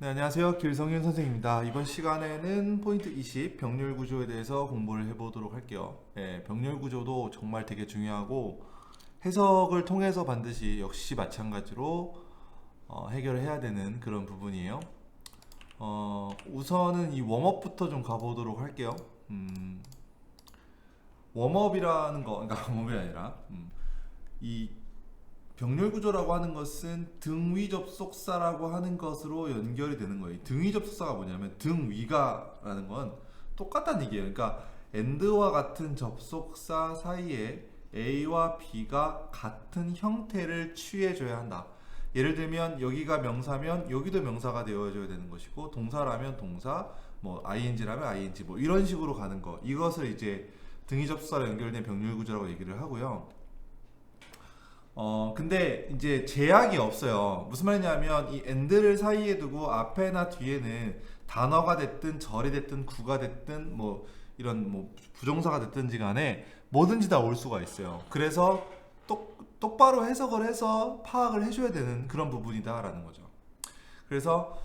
네, 안녕하세요. 길성윤 선생입니다. 이번 시간에는 포인트 20 병렬 구조에 대해서 공부를 해보도록 할게요. 병렬 구조도 정말 되게 중요하고 해석을 통해서 반드시 역시 마찬가지로 해결을 해야 되는 그런 부분이에요. 우선은 이 웜업부터 좀 가보도록 할게요. 웜업이라는 거, 그러니까 웜업이 아니라 이 병렬 구조라고 하는 것은 등위 접속사라고 하는 것으로 연결이 되는 거예요. 등위 접속사가 뭐냐면 등위가라는 건 똑같다는 얘기예요. 그러니까 and와 같은 접속사 사이에 A와 B가 같은 형태를 취해줘야 한다. 예를 들면 여기가 명사면 여기도 명사가 되어줘야 되는 것이고, 동사라면 동사, 뭐 ing라면 ing, 뭐 이런 식으로 가는 거. 이것을 이제 등위 접속사로 연결된 병렬 구조라고 얘기를 하고요. 근데 이제 제약이 없어요. 무슨 말이냐면 이 and를 사이에 두고 앞에나 뒤에는 단어가 됐든 절이 됐든 구가 됐든 뭐 이런 뭐 부정사가 됐든지 간에 뭐든지 다 올 수가 있어요. 그래서 똑바로 해석을 해서 파악을 해줘야 되는 그런 부분이다라는 거죠. 그래서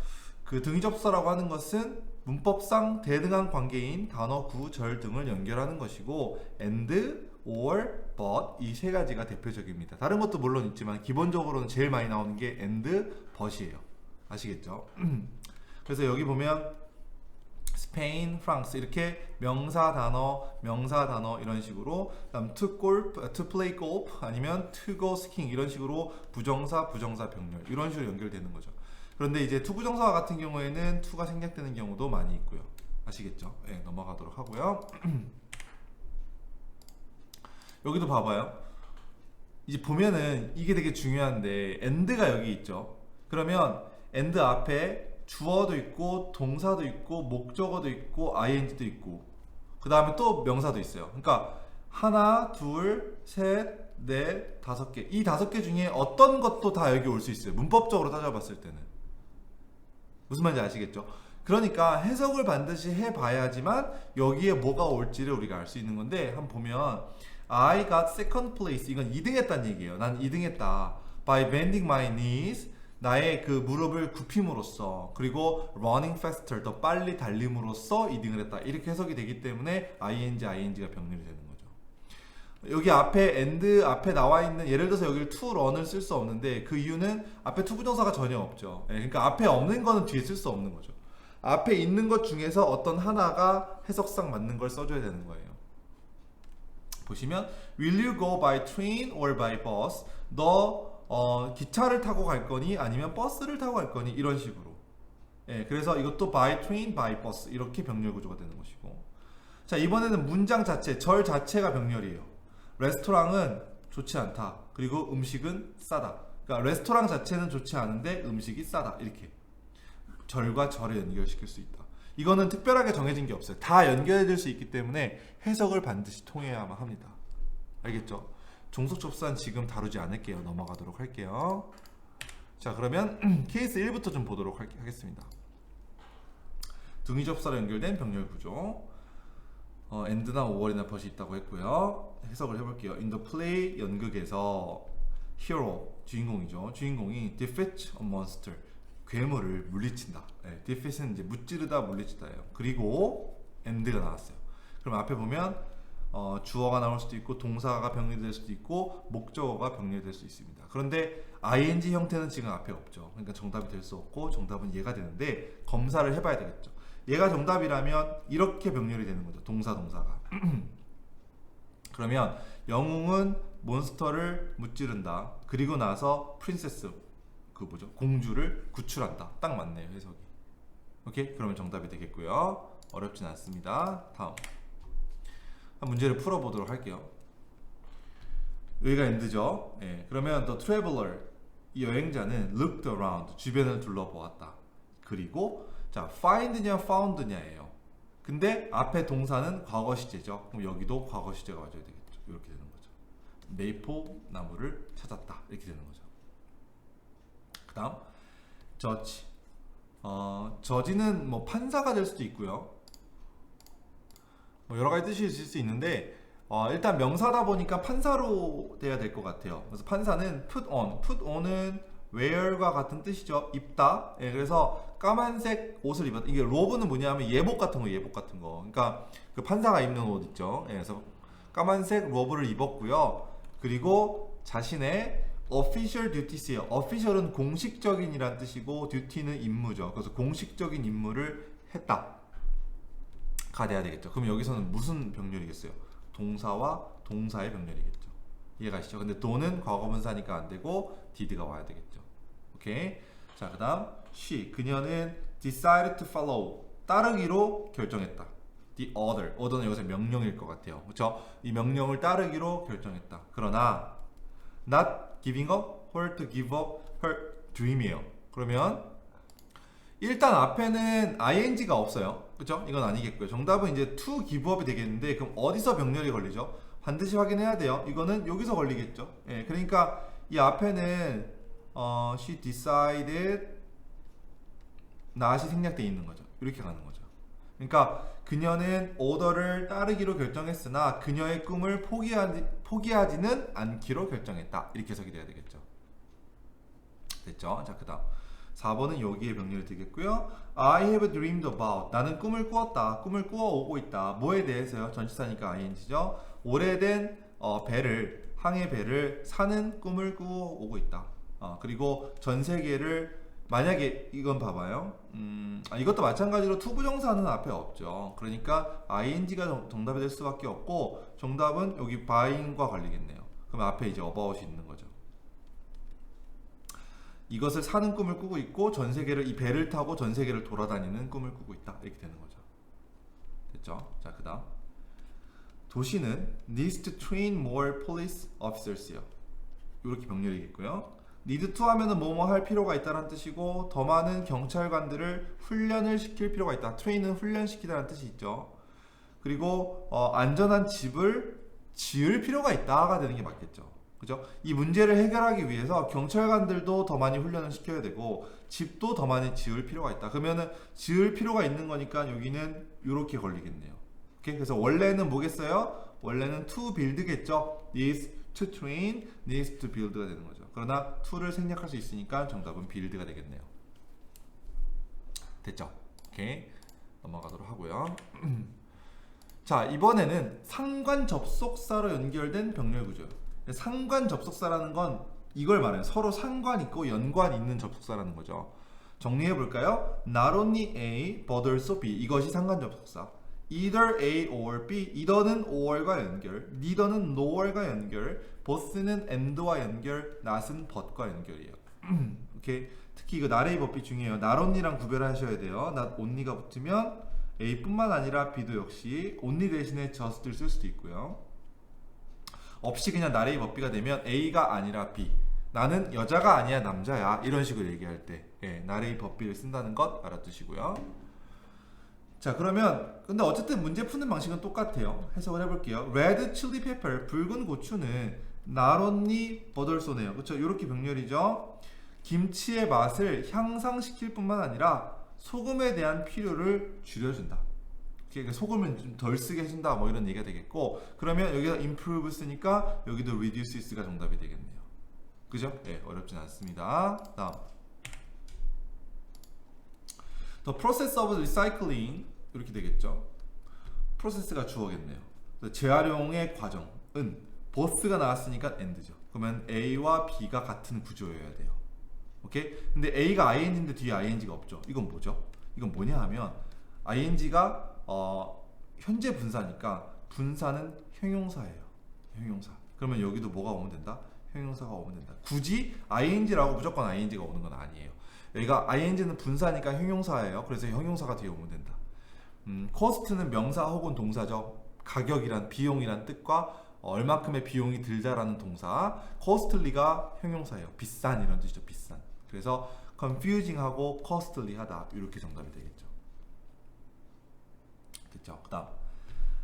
그 등위접사라고 하는 것은 문법상 대등한 관계인 단어, 구, 절 등을 연결하는 것이고, and, or, but 이 세 가지가 대표적입니다. 다른 것도 물론 있지만 기본적으로는 제일 많이 나오는 게 and, but이에요. 아시겠죠? 그래서 여기 보면 스페인, 프랑스 이렇게 명사 단어 이런 식으로, 그다음 to golf, to play golf 아니면 to go skiing 이런 식으로 부정사 병렬 이런 식으로 연결되는 거죠. 그런데 이제 to 부정사 같은 경우에는 to가 생략되는 경우도 많이 있고요. 아시겠죠? 네, 넘어가도록 하고요. 여기도 봐봐요. 이제 보면은 이게 되게 중요한데 and가 여기 있죠. 그러면 and 앞에 주어도 있고 동사도 있고 목적어도 있고 ing도 있고 그 다음에 또 명사도 있어요. 그러니까 하나, 둘, 셋, 넷, 다섯 개. 이 다섯 개 중에 어떤 것도 다 여기 올 수 있어요. 문법적으로 따져봤을 때는. 무슨 말인지 아시겠죠? 그러니까 해석을 반드시 해봐야지만 여기에 뭐가 올지를 우리가 알 수 있는 건데, 한번 보면 I got second place, 이건 2등 했다는 얘기예요. 난 2등 했다. By bending my knees, 나의 그 무릎을 굽힘으로써, 그리고 running faster, 더 빨리 달림으로써 2등을 했다. 이렇게 해석이 되기 때문에 ing가 병렬이 되는 거죠. 여기 앞에 and 앞에 나와 있는, 예를 들어서 여기를 to run을 쓸 수 없는데 그 이유는 앞에 to 부정사가 전혀 없죠. 그러니까 앞에 없는 거는 뒤에 쓸 수 없는 거죠. 앞에 있는 것 중에서 어떤 하나가 해석상 맞는 걸 써줘야 되는 거예요. 보시면 will you go by train or by bus? 너 기차를 타고 갈 거니 아니면 버스를 타고 갈 거니, 이런 식으로. 그래서 이것도 by train, by bus 이렇게 병렬 구조가 되는 것이고, 자 이번에는 문장 자체, 절 자체가 병렬이에요. 레스토랑은 좋지 않다. 그리고 음식은 싸다. 그러니까 레스토랑 자체는 좋지 않은데 음식이 싸다. 이렇게 절과 절을 연결시킬 수 있다. 이거는 특별하게 정해진 게 없어요. 다 연결될 수 있기 때문에 해석을 반드시 통해야만 합니다. 알겠죠? 종속접수는 지금 다루지 않을게요. 넘어가도록 할게요. 자, 그러면 케이스 1부터 좀 보도록 하겠습니다. 등위접사로 연결된 병렬 구조. and나 or이나 but이 있다고 했고요. 해석을 해볼게요. In the play, 연극에서 hero, 주인공이죠. 주인공이 defeat a monster, 괴물을 물리친다. defeat은 이제 무찌르다, 물리치다예요. 그리고 and가 나왔어요. 그럼 앞에 보면 주어가 나올 수도 있고 동사가 병렬될 수도 있고 목적어가 병렬될 수 있습니다. 그런데 ing 형태는 지금 앞에 없죠. 그러니까 정답이 될 수 없고 정답은 얘가 되는데, 검사를 해봐야 되겠죠. 얘가 정답이라면 이렇게 병렬이 되는 거죠. 동사가. 그러면 영웅은 몬스터를 무찌른다. 그리고 나서 프린세스, 그 뭐죠? 공주를 구출한다. 딱 맞네요, 해석이. 오케이? 그러면 정답이 되겠고요. 어렵진 않습니다. 다음 문제를 풀어보도록 할게요. 여기가 end죠. 그러면 the traveler, 이 여행자는 looked around, 주변을 둘러보았다. 그리고 자, find냐 found냐예요. 근데 앞에 동사는 과거 시제죠. 그럼 여기도 과거 시제가 와줘야 되겠죠. 이렇게 되는 거죠. 메이포 나무를 찾았다. 이렇게 되는 거죠. 그 다음 judge. judge는 뭐 판사가 될 수도 있고요. 뭐 여러 가지 뜻이 있을 수 있는데, 일단 명사다 보니까 판사로 돼야 될 것 같아요. 그래서 판사는 put on은 wear과 같은 뜻이죠. 입다. 예, 그래서 까만색 옷을 입었다. 이게 로브는 뭐냐면 예복 같은 거, 예복 같은 거. 그러니까 그 판사가 입는 옷 있죠. 예, 그래서 까만색 로브를 입었고요. 그리고 자신의 official duties예요. official은 공식적인이란 뜻이고 duty는 임무죠. 그래서 공식적인 임무를 했다. 가 돼야 되겠죠. 그럼 여기서는 무슨 병렬이겠어요? 동사와 동사의 병렬이겠죠. 이해가시죠? 근데 do는 과거분사니까 안 되고 did가 와야 되겠죠. 오케이. 자, 그다음 she 그녀는 decided to follow 따르기로 결정했다. the order는 여기서 명령일 것 같아요. 그렇죠? 이 명령을 따르기로 결정했다. 그러나 not giving up her to give up her dream이에요. 그러면 일단 앞에는 ing가 없어요. 그렇죠? 이건 아니겠고요. 정답은 이제 to give up이 되겠는데 그럼 어디서 병렬이 걸리죠? 반드시 확인해야 돼요. 이거는 여기서 걸리겠죠. 예, 그러니까 이 앞에는 she decided not이 생략되어 있는 거죠. 이렇게 가는 거죠. 그러니까 그녀는 오더를 따르기로 결정했으나 그녀의 꿈을 포기하지는 않기로 결정했다. 이렇게 해석이 돼야 되겠죠. 됐죠? 자, 그 다음 4번은 여기에 병렬이 되겠고요. I have dreamed about 나는 꿈을 꾸었다. 꿈을 꾸어오고 있다. 뭐에 대해서요? 전치사니까 ing죠. 오래된 배를 항해 배를 사는 꿈을 꾸어오고 있다. 그리고 전 세계를 만약에 이건 봐봐요. 이것도 마찬가지로 투부정사는 앞에 없죠. 그러니까 ing가 정답이 될 수밖에 없고 정답은 여기 buying과 걸리겠네요. 그럼 앞에 이제 about이 있는 거죠. 이것을 사는 꿈을 꾸고 있고 전 세계를 이 배를 타고 전 세계를 돌아다니는 꿈을 꾸고 있다. 이렇게 되는 거죠. 됐죠? 자, 그다음 도시는 needs to train more police officers요. 이렇게 병렬이겠고요. need to 하면은 뭐뭐 할 필요가 있다는 뜻이고 더 많은 경찰관들을 훈련을 시킬 필요가 있다. train은 훈련시키다는 뜻이 있죠. 그리고 안전한 집을 지을 필요가 있다가 되는 게 맞겠죠. 그죠? 이 문제를 해결하기 위해서 경찰관들도 더 많이 훈련을 시켜야 되고 집도 더 많이 지을 필요가 있다. 그러면은 지을 필요가 있는 거니까 여기는 이렇게 걸리겠네요. 오케이? 그래서 원래는 뭐겠어요? 원래는 to build겠죠. needs to train, needs to build가 되는 거죠. 그러나 to를 생략할 수 있으니까 정답은 build가 되겠네요. 됐죠? 오케이. 넘어가도록 하고요. 자, 이번에는 상관 접속사로 연결된 병렬 구조. 상관 접속사라는 건 이걸 말해요. 서로 상관 있고 연관 있는 접속사라는 거죠. 정리해 볼까요? Not only A, but also B. 이것이 상관 접속사. Either A or B. either는 or과 연결, neither는 nor과 연결, both는 and와 연결, not은 but과 연결이에요. 오케이. 특히 이거 not A, but B 중요해요. not only랑 구별하셔야 돼요. not only가 붙으면 A뿐만 아니라 B도 역시 only 대신에 just를 쓸 수도 있고요. 없이 그냥 not A, but B가 되면 A가 아니라 B. 나는 여자가 아니야 남자야. 이런 식으로 얘기할 때 not A, but B를 쓴다는 것 알아두시고요. 자, 그러면 근데 어쨌든 문제 푸는 방식은 똑같아요. 해석을 해볼게요. Red chili pepper, 붉은 고추는 not only but also네요. 그렇죠? 이렇게 병렬이죠. 김치의 맛을 향상시킬 뿐만 아니라 소금에 대한 필요를 줄여준다. 그러니까 소금을 좀 덜 쓰게 해준다. 뭐 이런 얘기가 되겠고, 그러면 여기다 improve 쓰니까 여기도 reduces가 정답이 되겠네요. 그죠? 네, 어렵진 않습니다. 다음. The process of recycling 이렇게 되겠죠. 프로세스가 주어겠네요. 재활용의 과정은 both가 나왔으니까 and죠. 그러면 A와 B가 같은 구조여야 돼요. 오케이? 근데 A가 ing인데 뒤에 ing가 없죠. 이건 뭐죠? 이건 뭐냐 하면 ing가 현재 분사니까 분사는 형용사예요. 형용사. 그러면 여기도 뭐가 오면 된다? 형용사가 오면 된다. 굳이 ing라고 무조건 ing가 오는 건 아니에요. 여기가 ing는 분사니까 형용사예요. 그래서 형용사가 뒤에 오면 된다. cost는 명사 혹은 동사죠. 가격이란 비용이란 뜻과 얼마큼의 비용이 들다라는 동사. costly가 형용사예요. 비싼 이런 뜻이죠. 비싼. 그래서 confusing하고 costly하다 이렇게 정답이 되겠죠. 됐죠? 그다음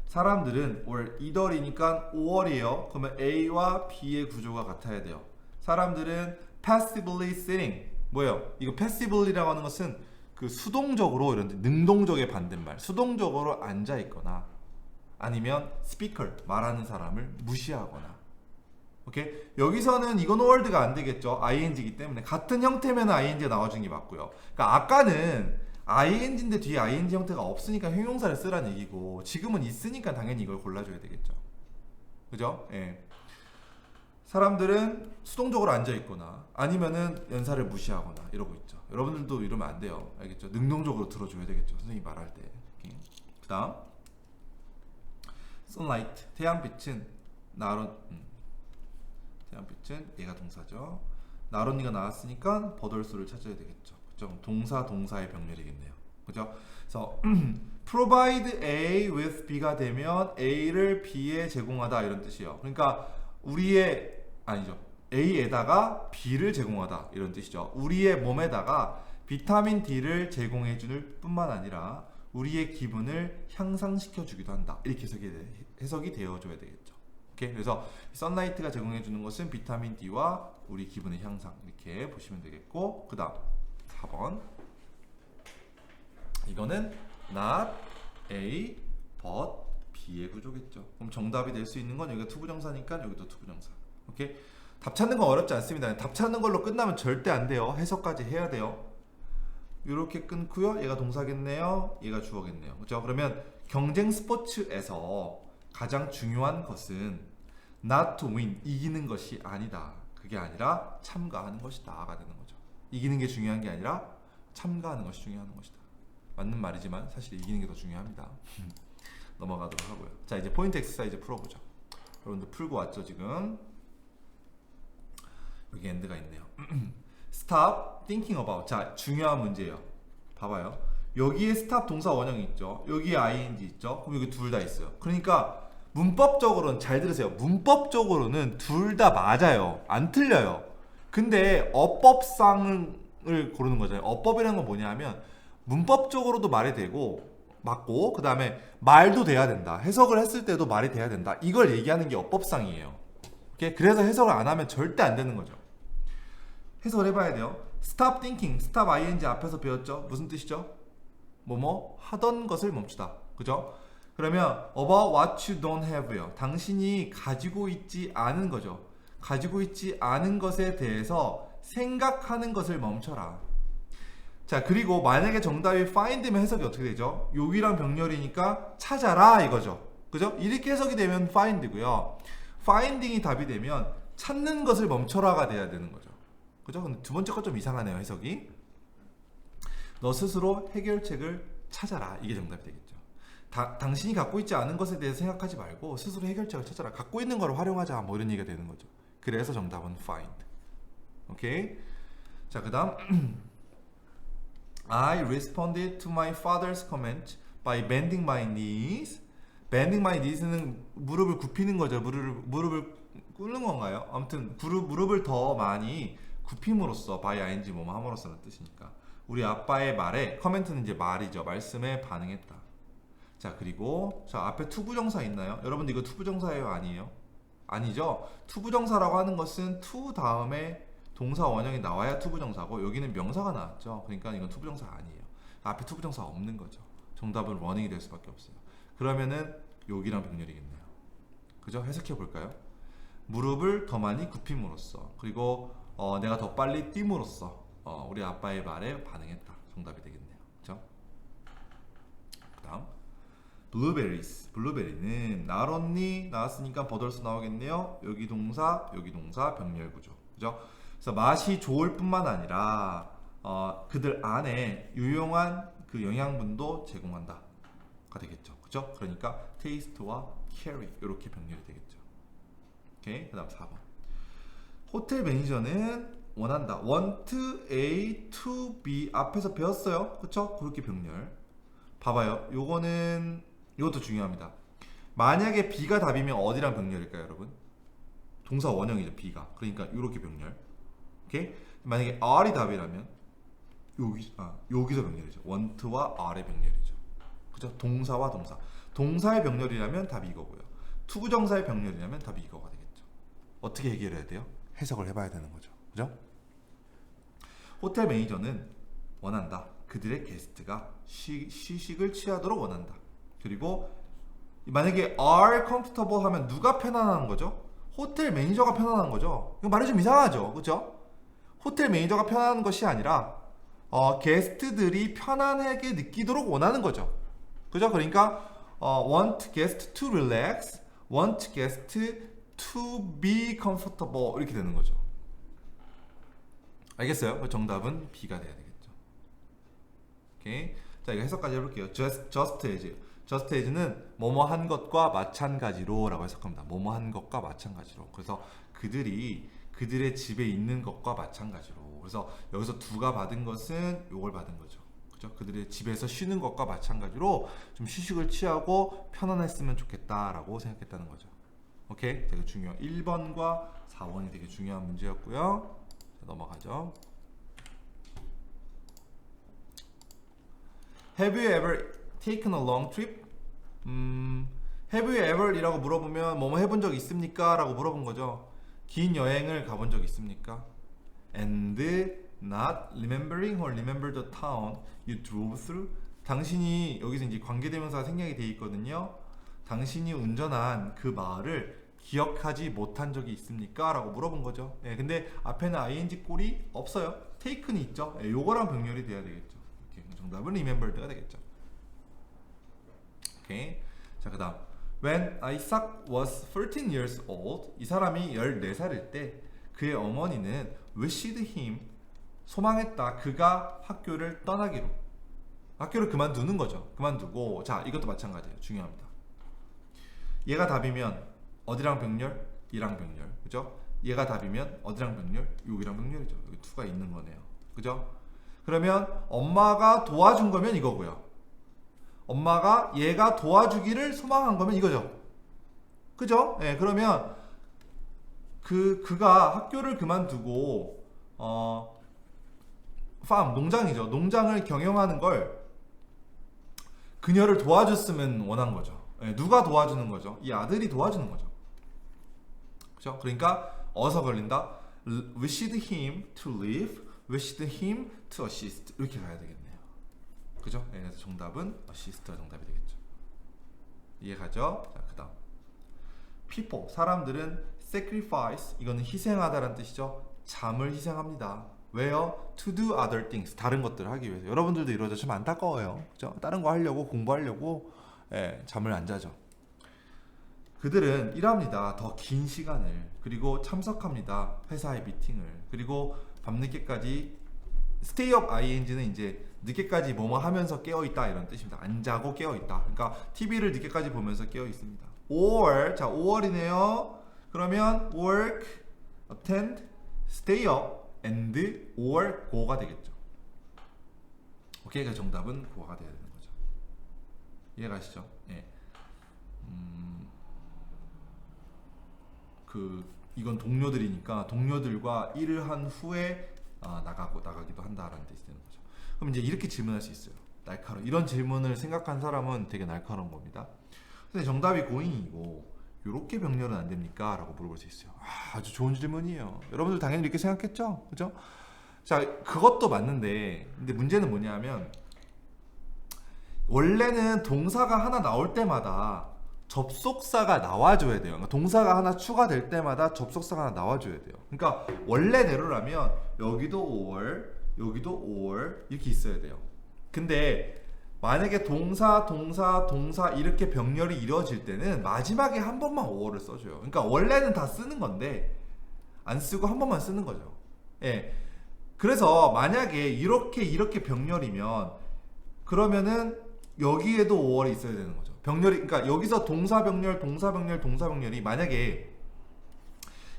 사람들은 or either이니까 or이에요. 그러면 A와 B의 구조가 같아야 돼요. 사람들은 passively sitting 뭐예요? 이거 passively라고 하는 것은 그 수동적으로 이런 능동적의 반대말 수동적으로 앉아 있거나 아니면 speaker 말하는 사람을 무시하거나 오케이? 여기서는 이건 word가 안 되겠죠. ing이기 때문에 같은 형태면 ing가 나와주는 게 맞고요. 그러니까 아까는 ing인데 뒤에 ing 형태가 없으니까 형용사를 쓰라는 얘기고 지금은 있으니까 당연히 이걸 골라줘야 되겠죠. 그죠? 예. 사람들은 수동적으로 앉아있거나 아니면은 연사를 무시하거나 이러고 있죠. 여러분들도 이러면 안 돼요. 알겠죠? 능동적으로 들어줘야 되겠죠. 선생님이 말할 때. 그 다음 sunlight, 태양빛은 태양빛은 얘가 동사죠. 나론니가 나왔으니까 버덜수를 찾아야 되겠죠. 그죠? 동사 동사의 병렬이겠네요. 그죠? 그래서 provide A with B가 되면 A를 B에 제공하다 이런 뜻이에요. 그러니까 우리의 아니죠. A에다가 B를 제공하다 이런 뜻이죠. 우리의 몸에다가 비타민 D를 제공해 줄 뿐만 아니라 우리의 기분을 향상시켜 주기도 한다. 이렇게 해석이 되어줘야 되겠죠. 오케이? 그래서 선라이트가 제공해 주는 것은 비타민 D와 우리 기분의 향상 이렇게 보시면 되겠고, 그 다음 4번 이거는 not A but B의 구조겠죠. 그럼 정답이 될 수 있는 건 여기가 투부정사니까 여기도 투부정사. 오케이? 답 찾는 건 어렵지 않습니다. 답 찾는 걸로 끝나면 절대 안 돼요. 해석까지 해야 돼요. 이렇게 끊고요. 얘가 동사겠네요. 얘가 주어겠네요. 그렇죠? 그러면 경쟁 스포츠에서 가장 중요한 것은 not to win, 이기는 것이 아니다. 그게 아니라 참가하는 것이다가 되는 거죠. 이기는 게 중요한 게 아니라 참가하는 것이 중요한 것이다. 맞는 말이지만 사실 이기는 게 더 중요합니다. 넘어가도록 하고요. 자, 이제 포인트 엑서사이즈 풀어보죠. 여러분들 풀고 왔죠 지금? 여기 엔드가 있네요. Stop thinking about. 자, 중요한 문제예요. 봐봐요. 여기에 stop 동사 원형이 있죠. 여기에 ing 있죠. 그럼 여기 둘 다 있어요. 그러니까 문법적으로는 잘 들으세요. 문법적으로는 둘 다 맞아요. 안 틀려요. 근데 어법상을 고르는 거잖아요. 어법이라는 건 뭐냐면 문법적으로도 말이 되고 맞고, 그 다음에 말도 돼야 된다. 해석을 했을 때도 말이 돼야 된다. 이걸 얘기하는 게 어법상이에요. 오케이? 그래서 해석을 안 하면 절대 안 되는 거죠. 해석을 해봐야 돼요. Stop thinking, stop ing 앞에서 배웠죠? 무슨 뜻이죠? 뭐뭐 하던 것을 멈추다. 그죠? 그러면 about what you don't have요. 당신이 가지고 있지 않은 거죠. 가지고 있지 않은 것에 대해서 생각하는 것을 멈춰라. 자, 그리고 만약에 정답이 find면 해석이 어떻게 되죠? 요기랑 병렬이니까 찾아라 이거죠. 그죠? 이렇게 해석이 되면 find고요. finding이 답이 되면 찾는 것을 멈춰라가 돼야 되는 거죠. 그죠? 근데 두 번째 거 좀 이상하네요, 해석이. 너 스스로 해결책을 찾아라. 이게 정답이 되겠죠. 당신이 갖고 있지 않은 것에 대해서 생각하지 말고 스스로 해결책을 찾아라. 갖고 있는 걸 활용하자. 뭐 이런 얘기가 되는 거죠. 그래서 정답은 find. 오케이? 자, 그 다음 I responded to my father's comment by bending my knees. bending my knees는 무릎을 굽히는 거죠. 무릎을 꿇는 건가요? 아무튼 무릎을 더 많이 굽힘으로써 by ing 뭐뭐 함으로써는 뜻이니까 우리 아빠의 말에, 커멘트는 이제 말이죠. 말씀에 반응했다. 자, 그리고 자, 앞에 투부정사 있나요? 여러분들 이거 투부정사예요? 아니에요? 아니죠? 투부정사라고 하는 것은 to 다음에 동사 원형이 나와야 투부정사고, 여기는 명사가 나왔죠. 그러니까 이건 투부정사 아니에요. 앞에 투부정사가 없는 거죠. 정답은 running이 될 수밖에 없어요. 그러면은 여기랑 병렬이겠네요. 그죠? 해석해 볼까요? 무릎을 더 많이 굽힘으로써, 그리고 내가 더 빨리 뛰므로써 우리 아빠의 말에 반응했다. 정답이 되겠네요. 그죠? 그 다음 blueberries. 블루베리는 not only 나왔으니까 버덜수 나오겠네요. 여기 동사 병렬 구조. 그죠? 그래서 맛이 좋을 뿐만 아니라 그들 안에 유용한 그 영양분도 제공한다가 되겠죠. 그죠? 그러니까 taste와 carry 이렇게 병렬이 되겠죠. 오케이. 그다음 4번. 호텔 매니저는 원한다. want A to B 앞에서 배웠어요. 그쵸? 그렇게 병렬. 봐봐요. 이것도 중요합니다. 만약에 B가 답이면 어디랑 병렬일까요, 여러분? 동사 원형이죠, B가. 그러니까 이렇게 병렬. 오케이? 만약에 R이 답이라면 여기서 병렬이죠. want와 R의 병렬이죠. 그죠? 동사와 동사. 동사의 병렬이라면 답이 이거고요. 투부정사의 병렬이라면 답이 이거가 되겠죠. 어떻게 해결해야 돼요? 해석을 해봐야 되는 거죠. 그죠? 호텔 매니저는 원한다. 그들의 게스트가 휴식을 취하도록 원한다. 그리고 만약에 are comfortable 하면 누가 편안한 거죠? 호텔 매니저가 편안한 거죠. 이거 말이 좀 이상하죠, 그렇죠? 호텔 매니저가 편안한 것이 아니라 게스트들이 편안하게 느끼도록 원하는 거죠. 그죠? 그러니까 want guest to relax, want guest to be comfortable 이렇게 되는 거죠. 알겠어요? 정답은 B가 돼야 되겠죠. 오케이. 자, 이거 해석까지 해볼게요. just as. just as는 뭐뭐 한 것과 마찬가지로 라고 해석합니다. 뭐뭐 한 것과 마찬가지로. 그래서 그들의 집에 있는 것과 마찬가지로. 그래서 여기서 두가 받은 것은 요걸 받은 거죠. 그죠? 그들의 집에서 쉬는 것과 마찬가지로 좀 휴식을 취하고 편안했으면 좋겠다라고 생각했다는 거죠. 오케이? 되게 중요한 1번과 4번이 되게 중요한 문제였고요. 자, 넘어가죠. Have you ever taken a long trip? Have you ever 이라고 물어보면 뭐뭐 해본 적 있습니까? 라고 물어본 거죠. 긴 여행을 가본 적 있습니까? And not remembering or remember the town you drove through. 당신이 여기서 이제 관계대명사가 생략이 돼 있거든요. 당신이 운전한 그 마을을 기억하지 못한 적이 있습니까? 라고 물어본 거죠. 예, 근데 앞에는 ing 꼴이 없어요. taken이 있죠. 예, 요거랑 병렬이 돼야 되겠죠. 이렇게. 정답은 remembered가 되겠죠. 오케이. 자, 그 다음 When Isaac was 13 years old, 이 사람이 14살일 때 그의 어머니는 wished him, 소망했다. 그가 학교를 떠나기로. 학교를 그만두는 거죠. 그만두고. 자, 이것도 마찬가지예요. 중요합니다. 얘가 답이면 어디랑 병렬? 이랑 병렬. 그죠? 얘가 답이면 어디랑 병렬? 여기랑 병렬이죠. 여기 2가 있는 거네요. 그죠? 그러면 엄마가 도와준 거면 이거고요. 엄마가 얘가 도와주기를 소망한 거면 이거죠. 그죠? 예, 그러면 그가 학교를 그만두고 농장이죠. 농장을 경영하는 걸 그녀를 도와줬으면 원한 거죠. 예, 누가 도와주는 거죠? 이 아들이 도와주는 거죠. 그죠? 그러니까 어서 걸린다. wished him to leave, wished him to assist 이렇게 가야 되겠네요. 그죠? 예, 그래서 정답은 assist가 정답이 되겠죠. 이해가죠? 자, 그 다음 people, 사람들은 sacrifice, 이거는 희생하다라는 뜻이죠. 잠을 희생합니다. 왜요? to do other things, 다른 것들을 하기 위해서. 여러분들도 이러죠. 좀 안타까워요. 그죠? 다른 거 하려고, 공부하려고 잠을 안 자죠. 그들은 일합니다. 더 긴 시간을. 그리고 참석합니다. 회사의 미팅을. 그리고 밤늦게까지 stay up ing는 이제 늦게까지 뭐뭐 하면서 깨어있다 이런 뜻입니다. 안 자고 깨어있다. 그러니까 TV를 늦게까지 보면서 깨어있습니다. or, 자 5월이네요. 그러면 work, attend, stay up, and or go가 되겠죠. 오케이, 그 정답은 go가 돼야 되는 거죠. 이해가시죠? 예. 이건 동료들이니까 동료들과 일을 한 후에 나가기도 한다라는 뜻이 되는 거죠. 그럼 이제 이렇게 질문할 수 있어요. 날카로운 이런 질문을 생각한 사람은 되게 날카로운 겁니다. 근데 정답이 고인이고 이렇게 병렬은 안 됩니까? 라고 물어볼 수 있어요. 아주 좋은 질문이에요. 여러분들 당연히 이렇게 생각했죠? 그죠? 자, 그것도 맞는데 근데 문제는 뭐냐면 원래는 동사가 하나 나올 때마다 접속사가 나와줘야 돼요. 그러니까 동사가 하나 추가될 때마다 접속사가 하나 나와줘야 돼요. 그러니까 원래대로라면 여기도 or, 여기도 or 이렇게 있어야 돼요. 근데 만약에 동사 이렇게 병렬이 이루어질 때는 마지막에 한 번만 or를 써줘요. 그러니까 원래는 다 쓰는 건데 안 쓰고 한 번만 쓰는 거죠. 예. 그래서 만약에 이렇게 병렬이면 그러면은 여기에도 or이 있어야 되는 거죠. 병렬이, 그러니까 여기서 동사 병렬이 만약에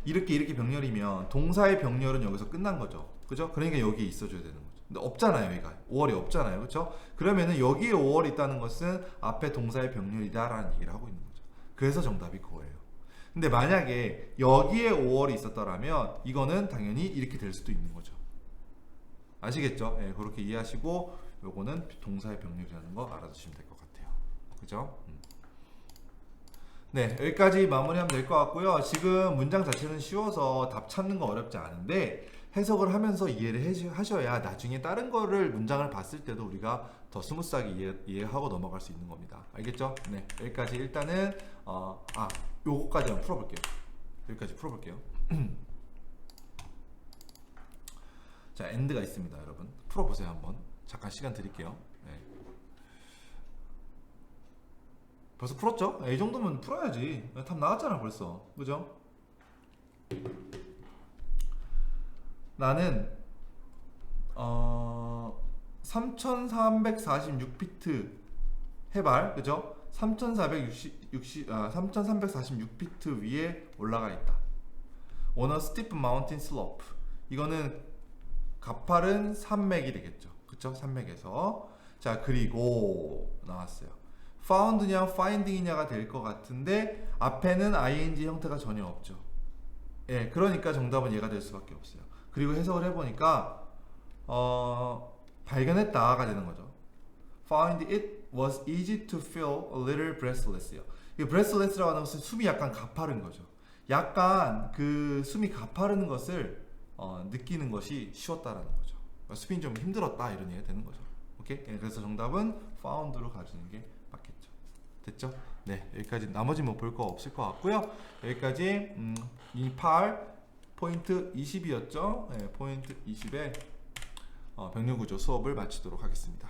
이렇게 병렬이면 동사의 병렬은 여기서 끝난 거죠. 그죠? 그러니까 여기에 있어줘야 되는 거죠. 근데 없잖아요, 얘가. 5월이 없잖아요. 그렇죠? 그러면은 여기에 5월이 있다는 것은 앞에 동사의 병렬이다라는 얘기를 하고 있는 거죠. 그래서 정답이 그거예요. 근데 만약에 여기에 5월이 있었더라면 이거는 당연히 이렇게 될 수도 있는 거죠. 아시겠죠? 예, 그렇게 이해하시고 요거는 동사의 병렬이라는 거 알아두시면 될 것 같아요. 그죠? 네, 여기까지 마무리하면 될 것 같고요. 지금 문장 자체는 쉬워서 답 찾는 거 어렵지 않은데 해석을 하면서 이해를 하셔야 나중에 다른 거를 문장을 봤을 때도 우리가 더 스무스하게 이해하고 넘어갈 수 있는 겁니다. 알겠죠? 네, 여기까지 일단은 요거까지 한번 풀어볼게요. 여기까지 풀어볼게요. 자, AND가 있습니다, 여러분. 풀어보세요 한번. 잠깐 시간 드릴게요. 네. 벌써 풀었죠? 이 정도면 풀어야지. 답 나왔잖아 벌써. 그죠? 나는 3346비트 해발, 그죠? 3346비트 위에 올라가 있다. On a steep mountain slope. 이거는 가파른 산맥이 되겠죠. 그쵸? 산맥에서. 자, 그리고 나왔어요. found냐 finding이냐가 될 것 같은데 앞에는 ing 형태가 전혀 없죠. 예, 그러니까 정답은 얘가 될 수밖에 없어요. 그리고 해석을 해보니까 발견했다가 되는 거죠. Found it was easy to feel a little breathless요. 이 breathless라고 하는 것은 숨이 약간 가파른 거죠. 약간 그 숨이 가파르는 것을 느끼는 것이 쉬웠다라는 거죠. 숨이 좀 힘들었다 이런 얘기가 되는 거죠. 오케이? 예, 그래서 정답은 found로 가주는 게 맞겠죠. 됐죠? 네, 여기까지 나머지 뭐 볼 거 없을 것 같고요. 여기까지 이 8 포인트 20이었죠? 네, 포인트 20에 병렬구조 수업을 마치도록 하겠습니다.